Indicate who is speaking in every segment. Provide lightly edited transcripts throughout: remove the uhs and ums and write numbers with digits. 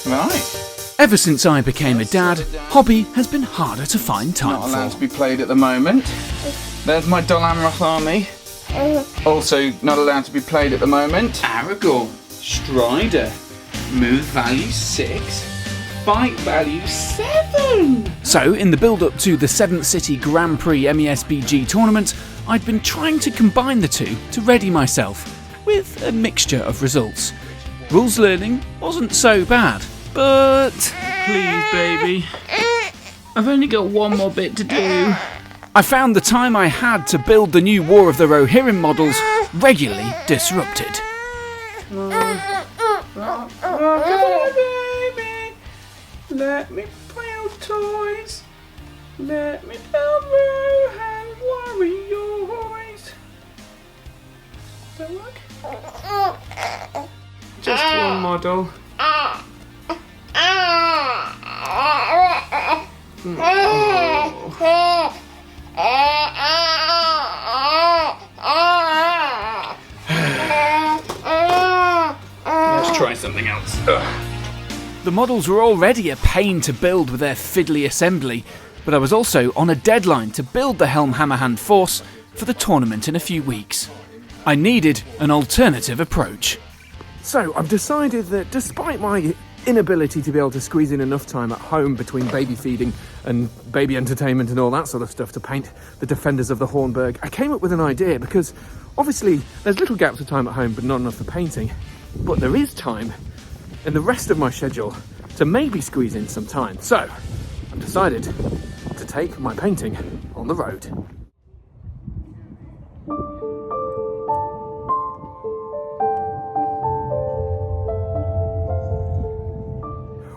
Speaker 1: Right.
Speaker 2: Ever since I became a dad, hobby has been harder to find time
Speaker 1: Not allowed
Speaker 2: for.
Speaker 1: to be played at the moment. There's my Dwalin army. Also not allowed to be played at the moment. Aragorn, Strider, move value 6, fight value 7.
Speaker 2: So, in the build-up to the 7th City Grand Prix MESBG tournament, I'd been trying to combine the two to ready myself, with a mixture of results. Rules learning wasn't so bad, but... Please, baby. I've only got one more bit to do. I found the time I had to build the new War of the Rohirrim models regularly disrupted.
Speaker 1: Come on, baby. Let me play with toys. Let me build Rohan warriors. Does that work? Just one model. Let's try something else.
Speaker 2: The models were already a pain to build with their fiddly assembly, but I was also on a deadline to build the Helm Hammerhand force for the tournament in a few weeks. I needed an alternative approach.
Speaker 3: So I've decided that despite my inability to be able to squeeze in enough time at home between baby feeding and baby entertainment and all that sort of stuff to paint the defenders of the Hornburg, I came up with an idea because obviously there's little gaps of time at home but not enough for painting, but there is time in the rest of my schedule to maybe squeeze in some time. So I've decided to take my painting on the road.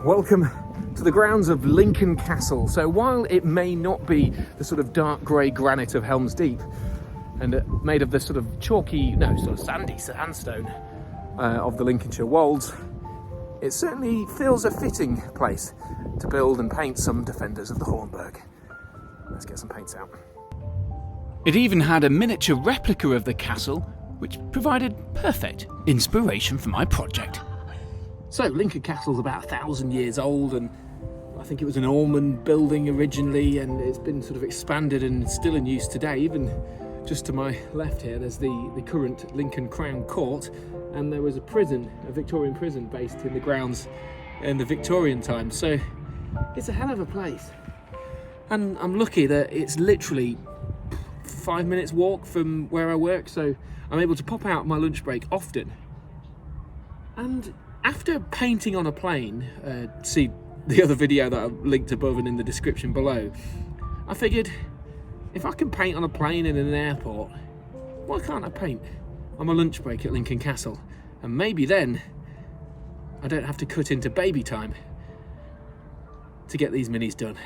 Speaker 3: Welcome to the grounds of Lincoln Castle. So while it may not be the sort of dark grey granite of Helm's Deep and made of the sort of chalky, no, sort of sandy sandstone of the Lincolnshire Wolds, it certainly feels a fitting place to build and paint some defenders of the Hornburg. Let's get some paints out.
Speaker 2: It even had a miniature replica of the castle, which provided perfect inspiration for my project.
Speaker 3: So Lincoln Castle's about 1,000 years old, and I think it was an Ormond building originally, and it's been sort of expanded and still in use today. Even just to my left here, there's the current Lincoln Crown Court, and there was a prison, a Victorian prison based in the grounds in the Victorian times. So it's a hell of a place. And I'm lucky that it's literally 5 minutes walk from where I work, so I'm able to pop out my lunch break often. And after painting on a plane, see the other video that I've linked above and in the description below, I figured if I can paint on a plane and in an airport, why can't I paint on my lunch break at Lincoln Castle? And maybe then I don't have to cut into baby time to get these minis done.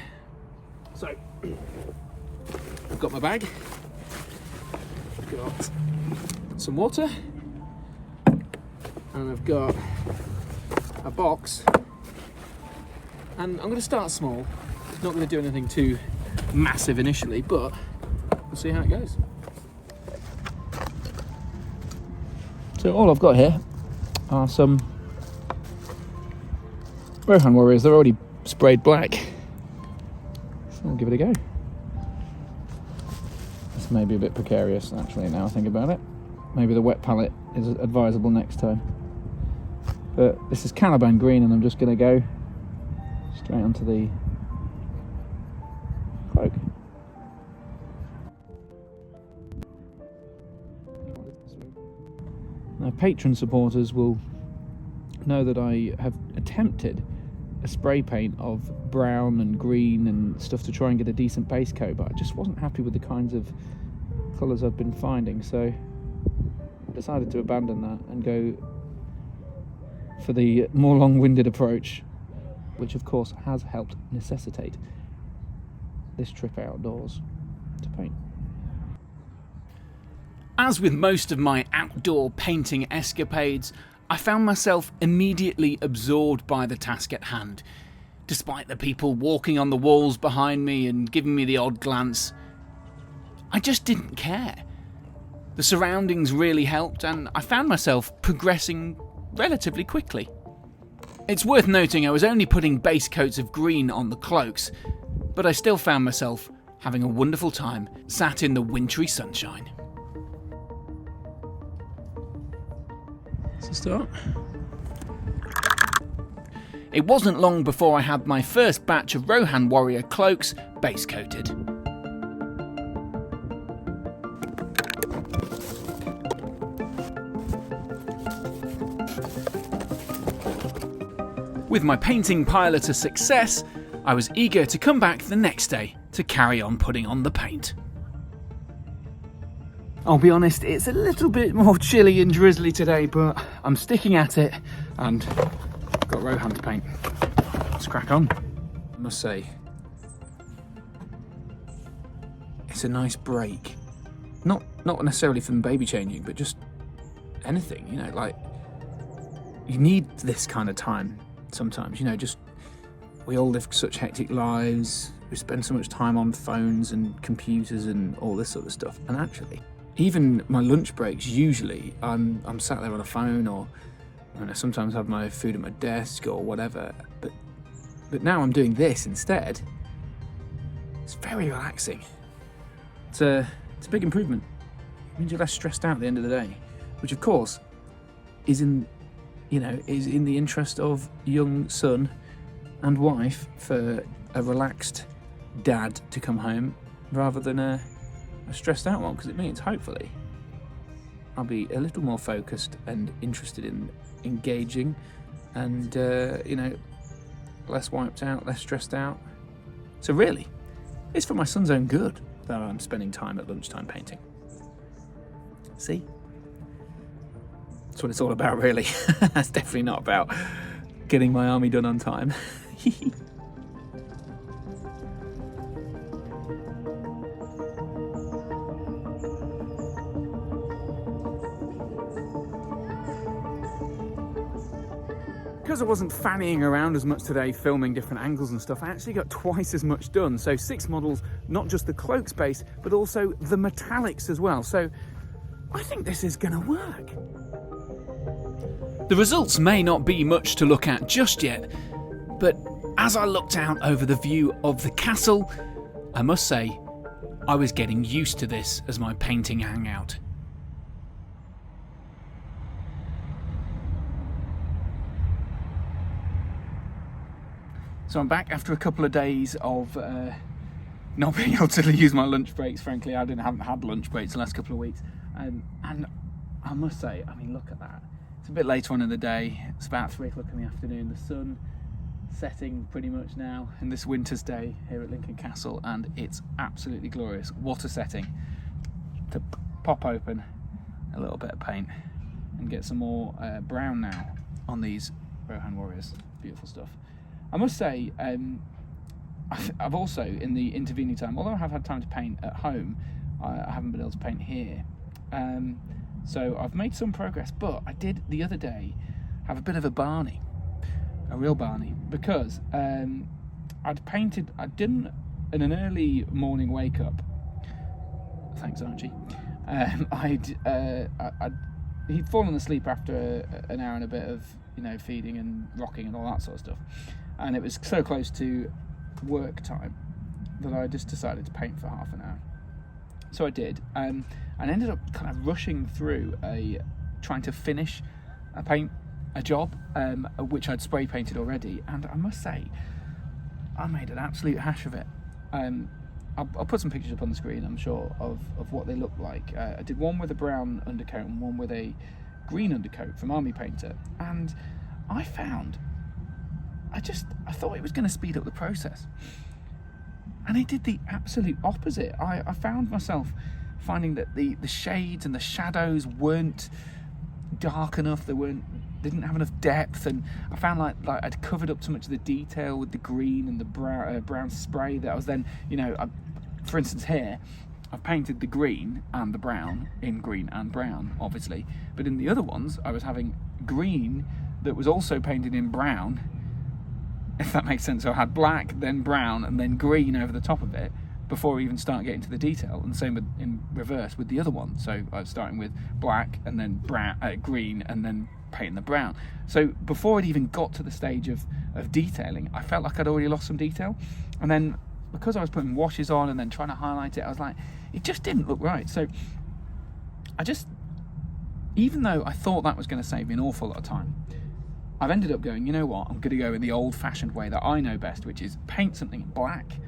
Speaker 3: So I've got my bag, I've got some water, and I've got a box, and I'm going to start small. Not going to do anything too massive initially, but we'll see how it goes. So all I've got here are some Rohan warriors. They're already sprayed black, so I'll give it a go. This may be a bit precarious actually now I think about it. Maybe the wet palette is advisable next time. But this is Caliban green, and I'm just going to go straight onto the cloak. Now, patron supporters will know that I have attempted a spray paint of brown and green and stuff to try and get a decent base coat, but I just wasn't happy with the kinds of colours I've been finding, so I decided to abandon that and go for the more long-winded approach, which of course has helped necessitate this trip outdoors to paint.
Speaker 2: As with most of my outdoor painting escapades, I found myself immediately absorbed by the task at hand. Despite the people walking on the walls behind me and giving me the odd glance, I just didn't care. The surroundings really helped, and I found myself progressing relatively quickly. It's worth noting I was only putting base coats of green on the cloaks, but I still found myself having a wonderful time sat in the wintry sunshine. That's a start. It wasn't long before I had my first batch of Rohan Warrior cloaks base coated. With my painting pilot a success, I was eager to come back the next day to carry on putting on the paint.
Speaker 3: I'll be honest, it's a little bit more chilly and drizzly today, but I'm sticking at it and got Rohan to paint. Let's crack on.
Speaker 2: I must say, it's a nice break. Not necessarily from baby changing, but just anything, you know, like, you need this kind of time sometimes, you know, just, we all live such hectic lives, we spend so much time on phones and computers and all this sort of stuff, and actually, even my lunch breaks, usually, I'm sat there on a phone, or I know, sometimes have my food at my desk or whatever, but now I'm doing this instead. It's very relaxing. It's a big improvement. It means you're less stressed out at the end of the day, which of course is in the interest of young son and wife, for a relaxed dad to come home rather than a stressed out one, because it means hopefully I'll be a little more focused and interested in engaging, and less wiped out, less stressed out. So really, it's for my son's own good that I'm spending time at lunchtime painting. See? That's what it's all about, really. That's definitely not about getting my army done on time. Because I wasn't fannying around as much today filming different angles and stuff, I actually got twice as much done. So 6 models, not just the cloak space, but also the metallics as well. So I think this is going to work. The results may not be much to look at just yet, but as I looked out over the view of the castle, I must say I was getting used to this as my painting hangout. So I'm back after a couple of days of not being able to use my lunch breaks. Frankly, I haven't had lunch breaks the last couple of weeks, and I must say, I mean, look at that. It's a bit later on in the day. It's about 3 o'clock in the afternoon. The sun setting pretty much now in this winter's day here at Lincoln Castle, and it's absolutely glorious. What a setting to pop open a little bit of paint and get some more brown now on these Rohan Warriors. Beautiful stuff. I must say, I've also, in the intervening time, although I have had time to paint at home, I haven't been able to paint here. So I've made some progress, but I did the other day have a bit of a Barney, a real Barney, because I'd done in an early morning wake up. Thanks, Archie. He'd fallen asleep after an hour and a bit of feeding and rocking and all that sort of stuff, and it was so close to work time that I just decided to paint for half an hour. So I did, and ended up kind of rushing through trying to finish a job which I'd spray painted already, and I must say I made an absolute hash of it. I'll put some pictures up on the screen, I'm sure, of what they look like. I did one with a brown undercoat and one with a green undercoat from Army Painter, and I found I thought it was going to speed up the process, and it did the absolute opposite. I found myself finding that the shades and the shadows weren't dark enough, didn't have enough depth, and I found like I'd covered up too much of the detail with the green and the brown spray that I was then, for instance here, I've painted the green and the brown in green and brown, obviously, but in the other ones I was having green that was also painted in brown, if that makes sense. So I had black, then brown, and then green over the top of it before we even start getting to the detail, and the same in reverse with the other one. So I was starting with black and then brown, green, and then painting the brown. So before it even got to the stage of detailing, I felt like I'd already lost some detail. And then because I was putting washes on and then trying to highlight it, I was like, it just didn't look right. So even though I thought that was going to save me an awful lot of time, I've ended up going, you know what, I'm going to go in the old-fashioned way that I know best, which is paint something black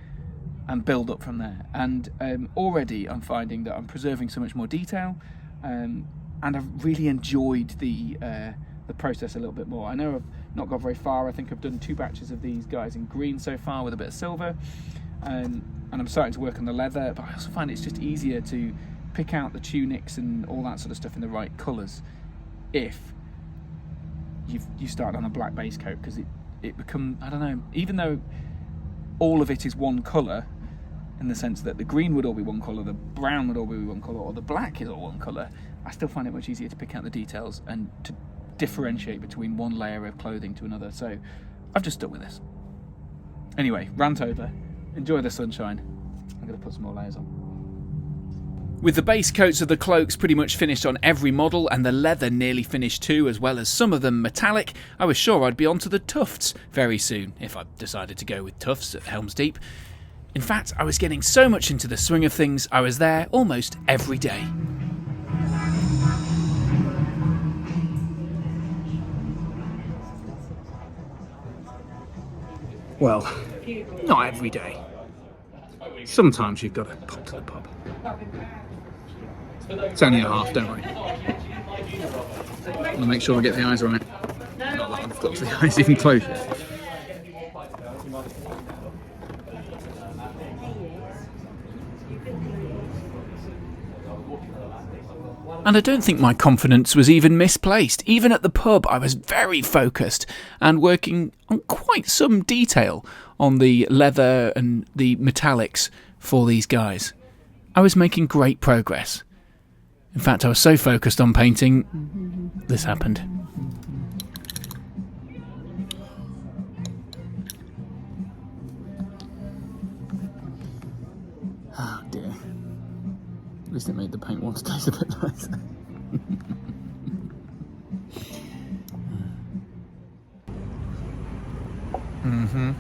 Speaker 2: and build up from there. And already I'm finding that I'm preserving so much more detail, and I've really enjoyed the process a little bit more. I know I've not got very far. I think I've done 2 batches of these guys in green so far with a bit of silver, and I'm starting to work on the leather, but I also find it's just easier to pick out the tunics and all that sort of stuff in the right colours if you start on a black base coat, because it becomes, I don't know, even though all of it is one colour, in the sense that the green would all be one colour, the brown would all be one colour, or the black is all one colour, I still find it much easier to pick out the details and to differentiate between one layer of clothing to another. So I've just stuck with this. Anyway, rant over. Enjoy the sunshine. I'm going to put some more layers on. With the base coats of the cloaks pretty much finished on every model and the leather nearly finished too, as well as some of them metallic, I was sure I'd be onto the tufts very soon, if I decided to go with tufts at Helm's Deep. In fact, I was getting so much into the swing of things, I was there almost every day.
Speaker 3: Well, not every day. Sometimes you've got to pop to the pub. It's only a half, don't worry. I want to make sure I get the eyes right. Not that I've got the eyes even close yet.
Speaker 2: And I don't think my confidence was even misplaced. Even at the pub, I was very focused and working on quite some detail on the leather and the metallics for these guys. I was making great progress. In fact, I was so focused on painting, this happened.
Speaker 3: Oh dear. At least it made the paint want to taste a bit nicer.
Speaker 2: Mm-hmm.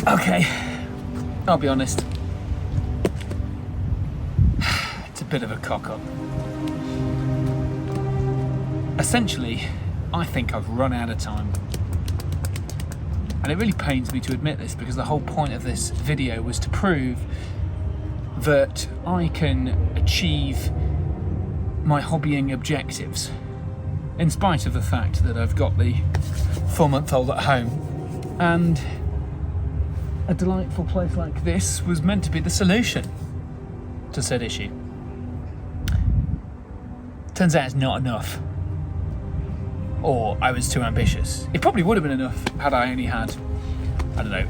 Speaker 2: Okay, I'll be honest. It's a bit of a cock-up. Essentially, I think I've run out of time. And it really pains me to admit this, because the whole point of this video was to prove that I can achieve my hobbying objectives, in spite of the fact that I've got the 4-month-old at home, and a delightful place like this was meant to be the solution to said issue. Turns out it's not enough. Or I was too ambitious. It probably would have been enough had I only had, I don't know,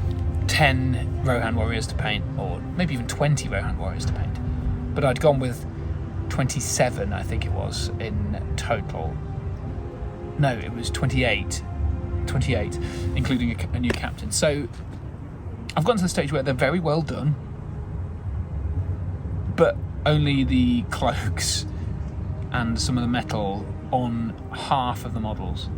Speaker 2: 10 Rohan warriors to paint, or maybe even 20 Rohan warriors to paint. But I'd gone with 27, I think it was, in total. No, it was 28, including a new captain. So I've gotten to the stage where they're very well done, but only the cloaks and some of the metal on half of the models.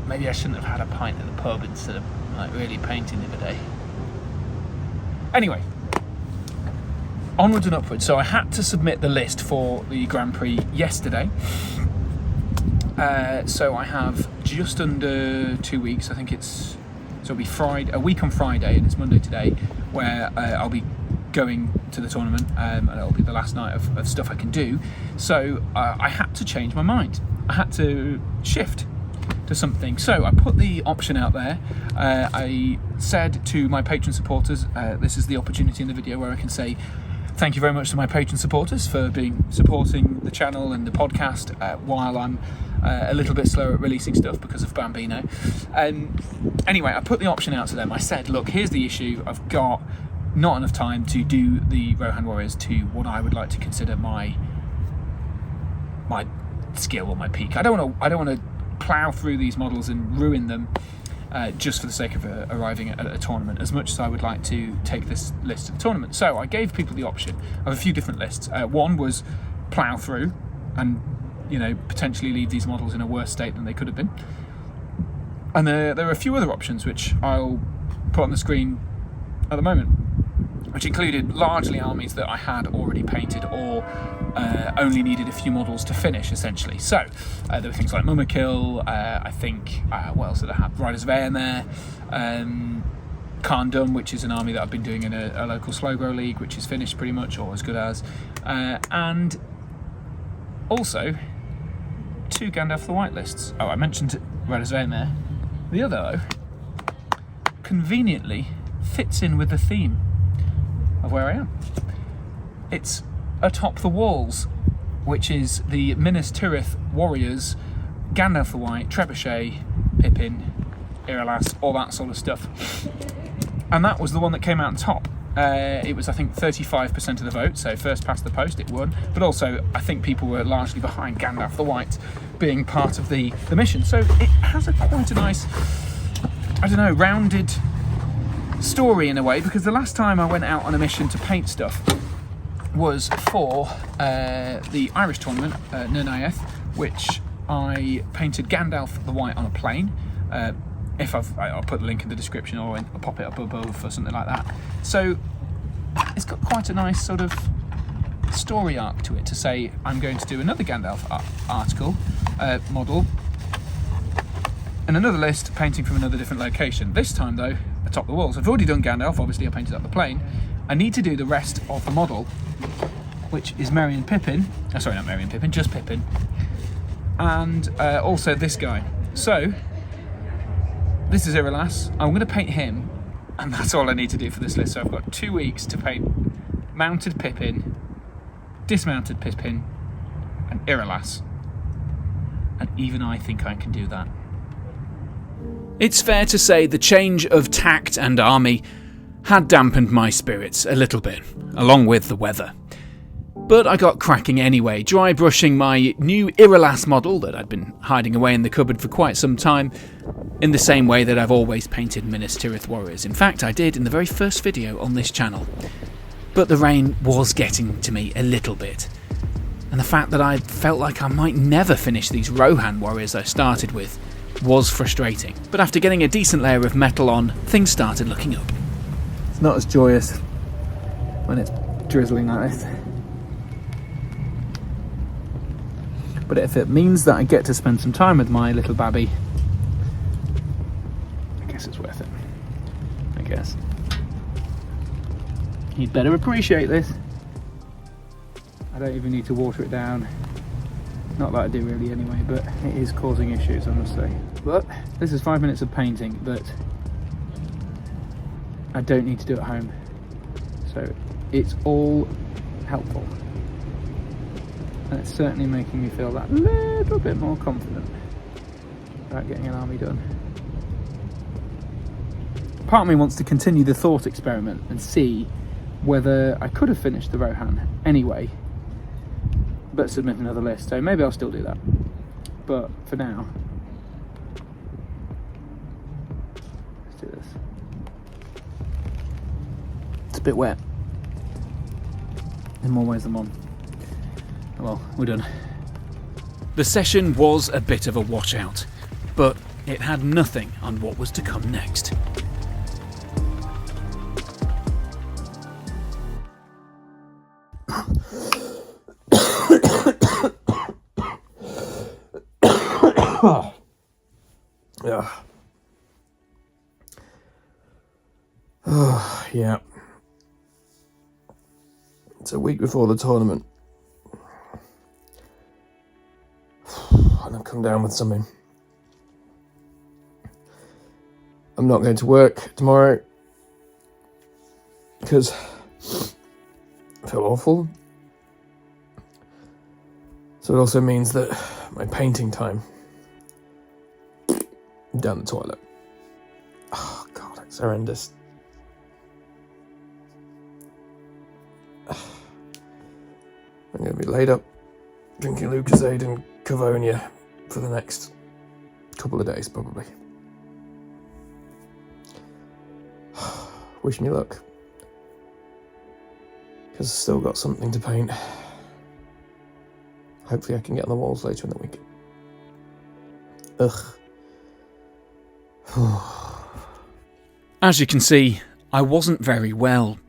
Speaker 2: Maybe I shouldn't have had a pint at the pub instead of like really painting the other day. Anyway, onwards and upwards. So I had to submit the list for the Grand Prix yesterday. So I have just under 2 weeks. I think it's, so it'll be Friday, a week on Friday, and it's Monday today, where I'll be going to the tournament, and it'll be the last night of stuff I can do. So I had to change my mind. I had to shift to something. So I put the option out there. I said to my patron supporters, this is the opportunity in the video where I can say thank you very much to my patron supporters for supporting the channel and the podcast while I'm a little bit slower at releasing stuff because of Bambino. Anyway, I put the option out to them. I said, look, here's the issue. I've got not enough time to do the Rohan Warriors to what I would like to consider my skill or my peak. I don't want to plough through these models and ruin them just for the sake of arriving at a tournament, as much as I would like to take this list to the tournament. So I gave people the option of a few different lists. One was plough through and, you know, potentially leave these models in a worse state than they could have been. And there are a few other options which I'll put on the screen at the moment, which included largely armies that I had already painted or only needed a few models to finish, essentially. So there were things like Mummerkill, I think, what else did I have? Riders of Air in there, Khan Dum, which is an army that I've been doing in a local slow grow league, which is finished pretty much, or as good as, and also 2 Gandalf the White lists. Oh, I mentioned Riders of Air in there. The other, though, conveniently fits in with the theme of where I am. It's atop the walls, which is the Minas Tirith Warriors, Gandalf the White, Trebuchet, Pippin, Irolas, all that sort of stuff. And that was the one that came out on top. It was, I think, 35% of the vote, so first past the post, it won. But also, I think people were largely behind Gandalf the White being part of the mission. So it has quite a nice, I don't know, rounded story in a way, because the last time I went out on a mission to paint stuff was for the Irish tournament, Nirnaeth, which I painted Gandalf the White on a plane. I'll put the link in the description, or I'll pop it up above or something like that. So it's got quite a nice sort of story arc to it, to say I'm going to do another Gandalf model, and another list painting from another different location. This time though, atop the walls. I've already done Gandalf, obviously I painted up the plane. I need to do the rest of the model, which is Merry and Pippin. Sorry, not Merry and Pippin, just Pippin. And also this guy. So this is Irolas. I'm going to paint him, and that's all I need to do for this list. So I've got 2 weeks to paint mounted Pippin, dismounted Pippin, and Irolas. And even I think I can do that.
Speaker 3: It's fair to say the change of tact and army had dampened my spirits a little bit, along with the weather. But I got cracking anyway, dry brushing my new Irolas model that I'd been hiding away in the cupboard for quite some time, in the same way that I've always painted Minas Tirith Warriors. In fact, I did in the very first video on this channel. But the rain was getting to me a little bit, and the fact that I felt like I might never finish these Rohan Warriors I started with was frustrating. But after getting a decent layer of metal on, things started looking up.
Speaker 1: It's not as joyous when it's drizzling like this. But if it means that I get to spend some time with my little babby, I guess it's worth it. I guess. He'd better appreciate this. I don't even need to water it down. Not that I do really anyway, but it is causing issues, I must say. But this is 5 minutes of painting that I don't need to do at home. So it's all helpful. And it's certainly making me feel that little bit more confident about getting an army done. Part of me wants to continue the thought experiment and see whether I could have finished the Rohan anyway, but submit another list. So maybe I'll still do that. But for now, let's do this. It's a bit wet in more ways than one. Well, we're done.
Speaker 3: The session was a bit of a washout, but it had nothing on what was to come next.
Speaker 4: Yeah. It's a week before the tournament. And I've come down with something. I'm not going to work tomorrow because I feel awful. So it also means that my painting time down the toilet. Oh God, it's horrendous. going to be laid up, drinking Lucozade and Cavonia for the next couple of days, probably. Wish me luck. Because I've still got something to paint. Hopefully I can get on the walls later in the week. Ugh.
Speaker 2: As you can see, I wasn't very well.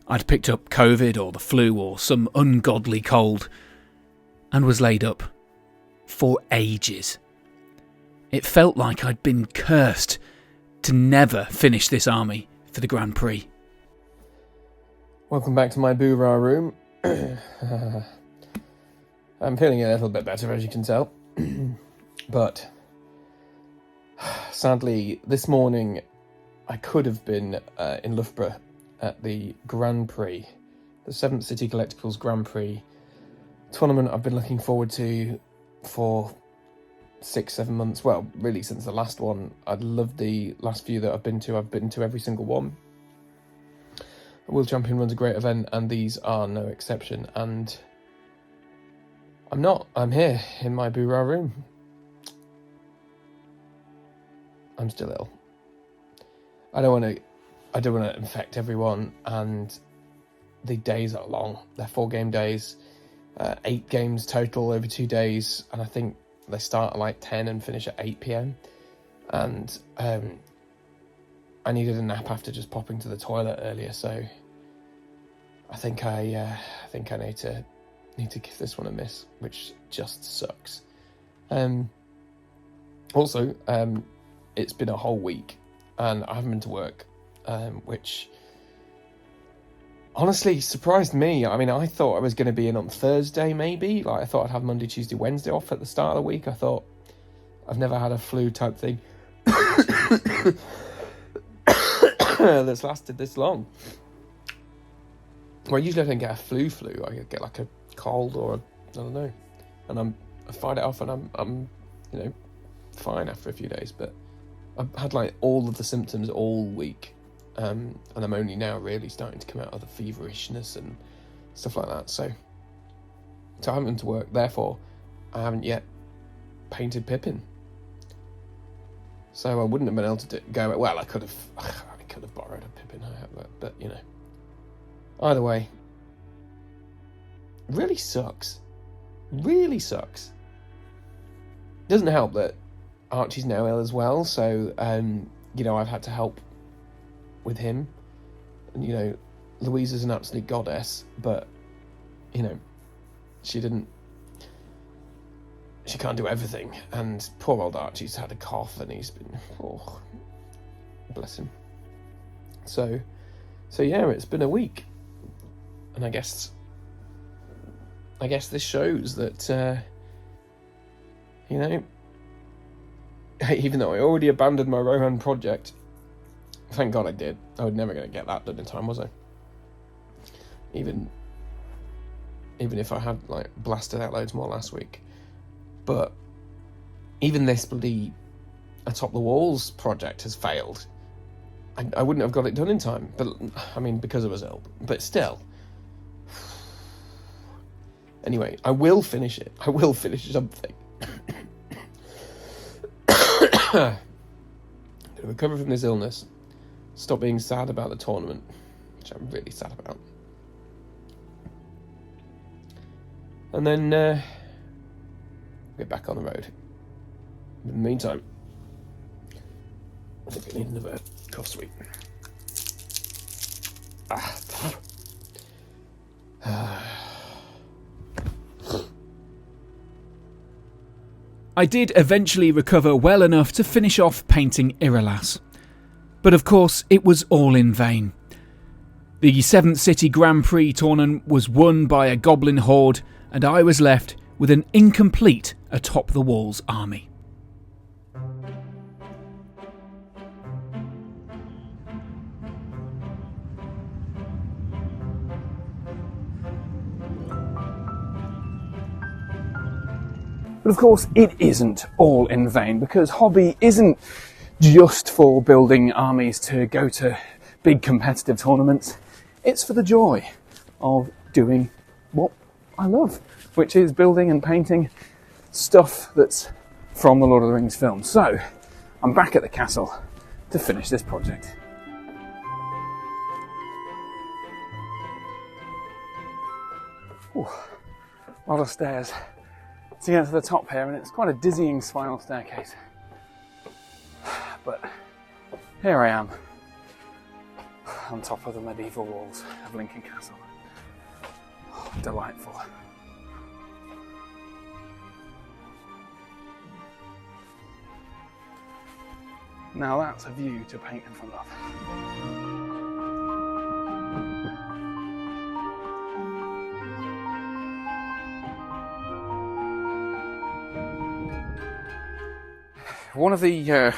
Speaker 2: I'd picked up COVID or the flu or some ungodly cold and was laid up for ages. It felt like I'd been cursed to never finish this army for the Grand Prix.
Speaker 4: Welcome back to my Boorah room. I'm feeling a little bit better, as you can tell. But sadly, this morning I could have been in Loughborough at the Grand Prix, the 7th City Collectibles Grand Prix tournament I've been looking forward to for 6-7 months. Well, really since the last one. I'd loved the last few that I've been to. I've been to every single one. The World Champion runs a great event, and these are no exception. And I'm here in my Boorah room. I'm still ill. I don't want to infect everyone, and the days are long. They're 4-game days, 8 games total over 2 days, and I think they start at like 10 and finish at 8 p.m. And I needed a nap after just popping to the toilet earlier, so I think I need to give this one a miss, which just sucks. Also, it's been a whole week and I haven't been to work, which honestly surprised me. I mean, I thought I was going to be in on Thursday, maybe. Like, I thought I'd have Monday, Tuesday, Wednesday off at the start of the week. I thought, I've never had a flu type thing that's lasted this long. Well, usually I don't get a flu. I get like a cold or I don't know, and I fight it off, and I'm fine after a few days. But I've had like all of the symptoms all week, and I'm only now really starting to come out of the feverishness and stuff like that. So I haven't been to work. Therefore, I haven't yet painted Pippin. So I wouldn't have been able to go. Well, I could have borrowed a Pippin, but you know. Either way, really sucks. Really sucks. Doesn't help that Archie's now ill as well, so I've had to help with him. And Louise is an absolute goddess, but she can't do everything, and poor old Archie's had a cough and he's been bless him. So yeah, it's been a week. And I guess this shows that, even though I already abandoned my Rohan project, thank God I did. I was never going to get that done in time, was I? Even if I had blasted out loads more last week. But even this bloody Atop the Walls project has failed. I wouldn't have got it done in time, but I mean, because I was ill. But still. Anyway, I will finish it. I will finish something. To recover from this illness, stop being sad about the tournament, which I'm really sad about. And then get back on the road. In the meantime, I think I need another cough sweet.
Speaker 2: I did eventually recover well enough to finish off painting Iralas. But of course, it was all in vain. The 7th City Grand Prix tournament was won by a goblin horde, and I was left with an incomplete Atop the Walls army.
Speaker 3: But of course, it isn't all in vain, because hobby isn't just for building armies to go to big competitive tournaments. It's for the joy of doing what
Speaker 2: I love, which is building and painting stuff that's from the Lord of the Rings films. So, I'm back at the castle to finish this project. Ooh, a lot of stairs to get to the top here, and it's quite a dizzying spiral staircase. But here I am, on top of the medieval walls of Lincoln Castle. Oh, delightful. Now that's a view to paint in front of. One of the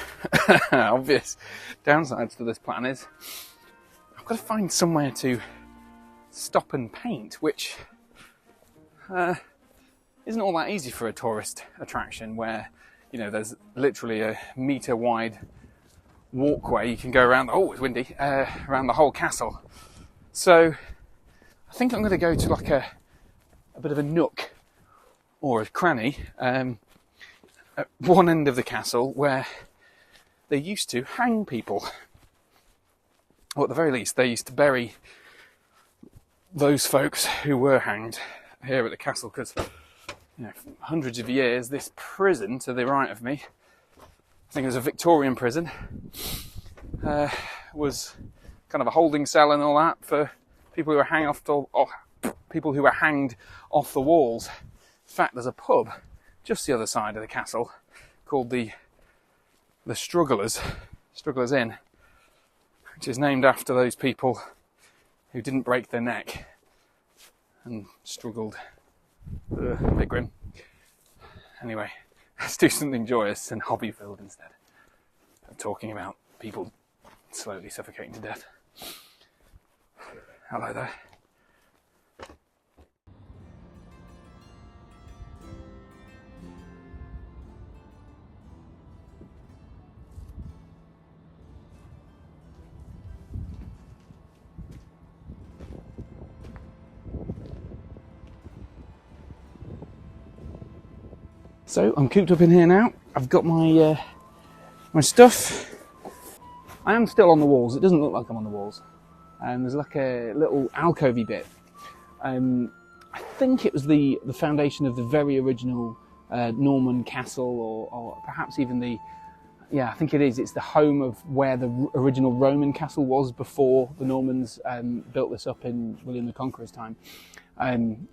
Speaker 2: obvious downsides to this plan is I've got to find somewhere to stop and paint, which isn't all that easy for a tourist attraction where, you know, there's literally a metre wide walkway you can go around, oh it's windy, around the whole castle. So I think I'm going to go to like a bit of a nook or a cranny at one end of the castle where they used to hang people, or at the very least they used to bury those folks who were hanged here at the castle, because, you know, for hundreds of years this prison to the right of me, I think it was a Victorian prison, was kind of a holding cell and all that for people who were hanged off the walls. In fact, there's a pub just the other side of the castle called the Strugglers Inn, which is named after those people who didn't break their neck and struggled. A bit grim. Anyway, let's do something joyous and hobby-filled instead of talking about people slowly suffocating to death. Hello there. So I'm cooped up in here now. I've got my my stuff. I am still on the walls. It doesn't look like I'm on the walls. There's like a little alcovey bit. I think it was the foundation of the very original Norman castle, or perhaps even the, yeah, I think it is. It's the home of where the original Roman castle was before the Normans built this up in William the Conqueror's time.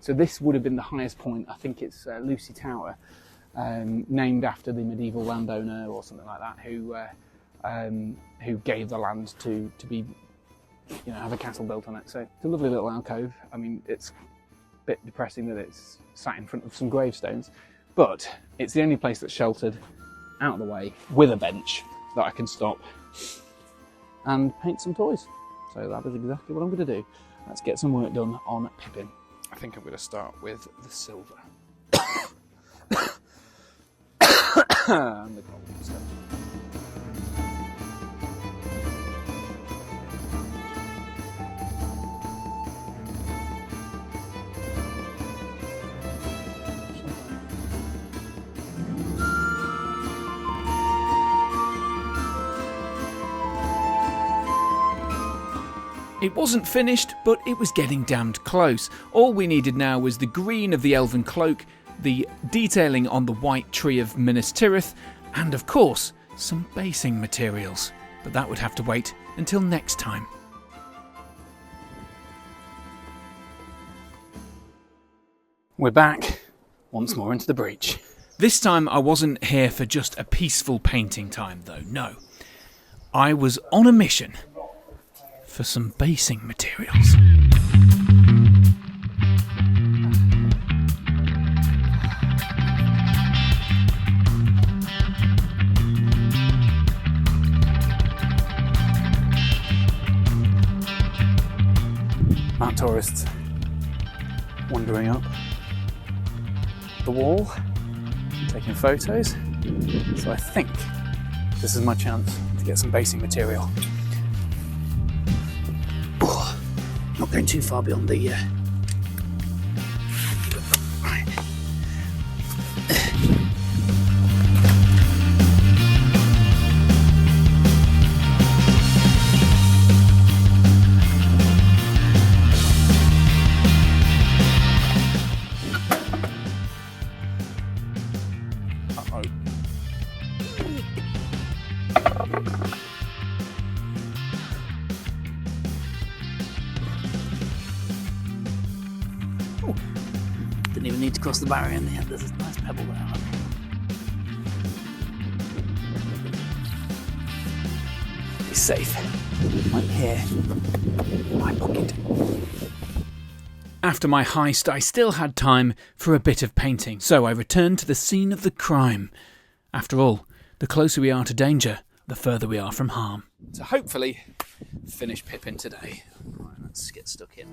Speaker 2: So this would have been the highest point. I think it's Lucy Tower. Named after the medieval landowner or something like that, who gave the land to be, you know, have a castle built on it. So it's a lovely little alcove. I mean, it's a bit depressing that it's sat in front of some gravestones, but it's the only place that's sheltered, out of the way, with a bench that I can stop and paint some toys. So that is exactly what I'm going to do. Let's get some work done on Pippin. I think I'm going to start with the silver. And the gold stuff.
Speaker 3: It wasn't finished, but it was getting damned close. All we needed now was the green of the elven cloak, the detailing on the white tree of Minas Tirith, and of course, some basing materials. But that would have to wait until next time.
Speaker 2: We're back once more into the breach.
Speaker 3: This time I wasn't here for just a peaceful painting time though, no. I was on a mission for some basing materials.
Speaker 2: That tourists wandering up the wall, taking photos. So I think this is my chance to get some basing material. Not going too far beyond the didn't even need to cross the barrier in the end. There's a nice pebble there. Be safe. Right here. My pocket. After my heist, I still had time for a bit of painting, so I returned to the scene of the crime. After all, the closer we are to danger, the further we are from harm. So hopefully, finish Pippin today. Right, let's get stuck in.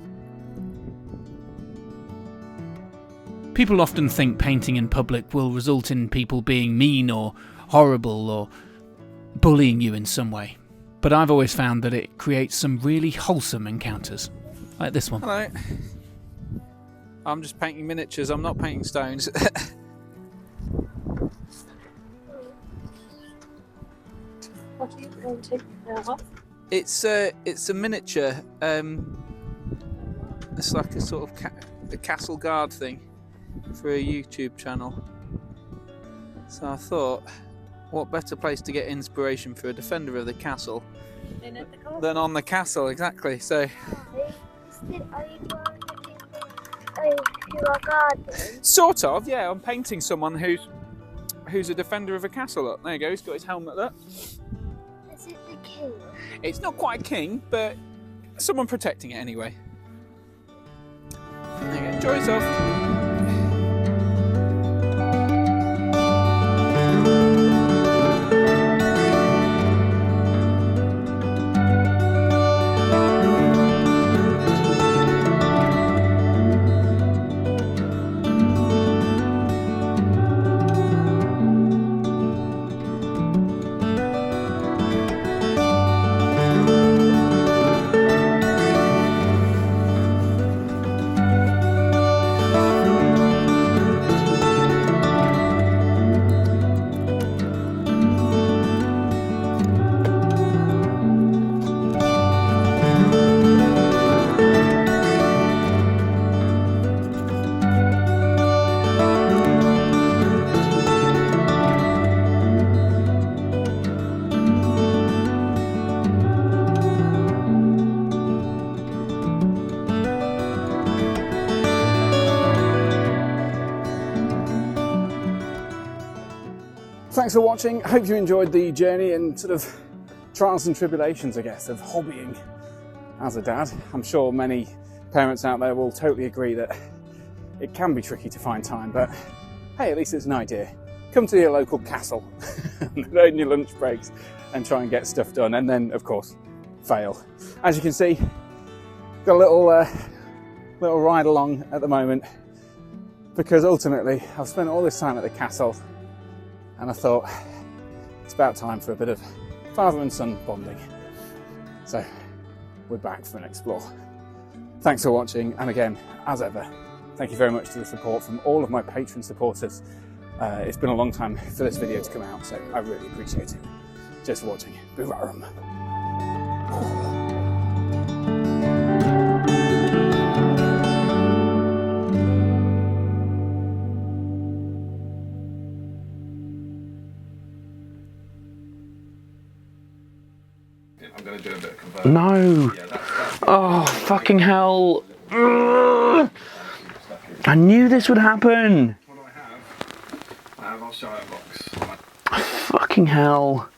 Speaker 2: People often think painting in public will result in people being mean or horrible or bullying you in some way. But I've always found that it creates some really wholesome encounters, like this one. Hello. I'm just painting miniatures, I'm not painting stones.
Speaker 5: What are you painting now?
Speaker 2: It's a miniature. It's like a sort of a castle guard thing for a YouTube channel. So I thought, what better place to get inspiration for a defender of the castle than on the castle, exactly. So.
Speaker 5: Are you a gardener?
Speaker 2: Sort of, yeah. I'm painting someone who's a defender of a castle. Look, there you go. He's got his helmet there.
Speaker 5: Is it the king?
Speaker 2: It's not quite a king, but someone protecting it anyway. There you go. Enjoy yourself.
Speaker 3: Thanks for watching. Hope you enjoyed the journey and sort of trials and tribulations, I guess, of hobbying as a dad. I'm sure many parents out there will totally agree that it can be tricky to find time, but hey, at least it's an idea. Come to your local castle in your lunch breaks and try and get stuff done, and then, of course, fail. As you can see, got a little ride along at the moment, because ultimately I've spent all this time at the castle and I thought it's about time for a bit of father and son bonding. So we're back for an explore. Thanks for watching, and again, as ever, thank you very much to the support from all of my Patreon supporters. It's been a long time for this video to come out, so I really appreciate it. Cheers for watching. Boo-rum.
Speaker 1: I'm going to do a bit of conversion.
Speaker 2: No!
Speaker 1: Yeah, that's
Speaker 2: Oh, fucking hell! Ugh. I knew this would happen!
Speaker 1: what do I have? I'll show you a box.
Speaker 2: Fucking hell.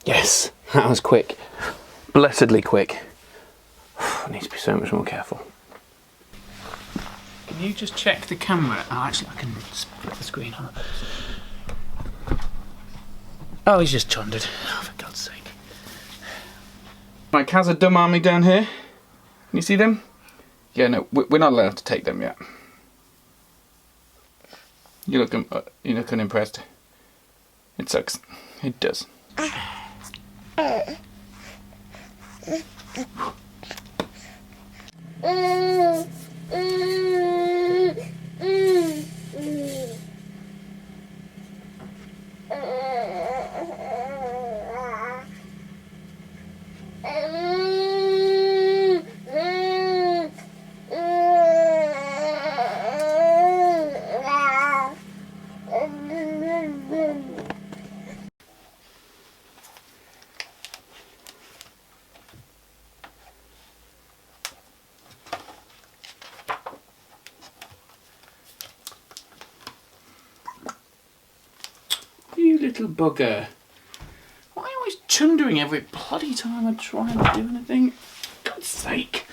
Speaker 2: Yes, that was quick. Blessedly quick. I need to be so much more careful. Can you just check the camera? Oh, actually, I can split the screen on. Oh, he's just chondered. Oh, for God's sake.
Speaker 1: My Kaz a dumb army down here. Can you see them? Yeah, no, we're not allowed to take them yet. You look unimpressed. It sucks. It does.
Speaker 2: You little bugger. Why are you always chundering every bloody time I try and do anything? God's sake.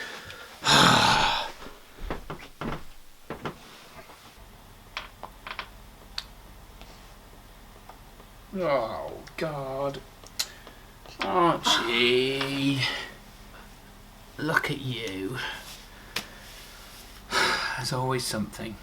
Speaker 2: Oh, God. Archie. Look at you. There's always something.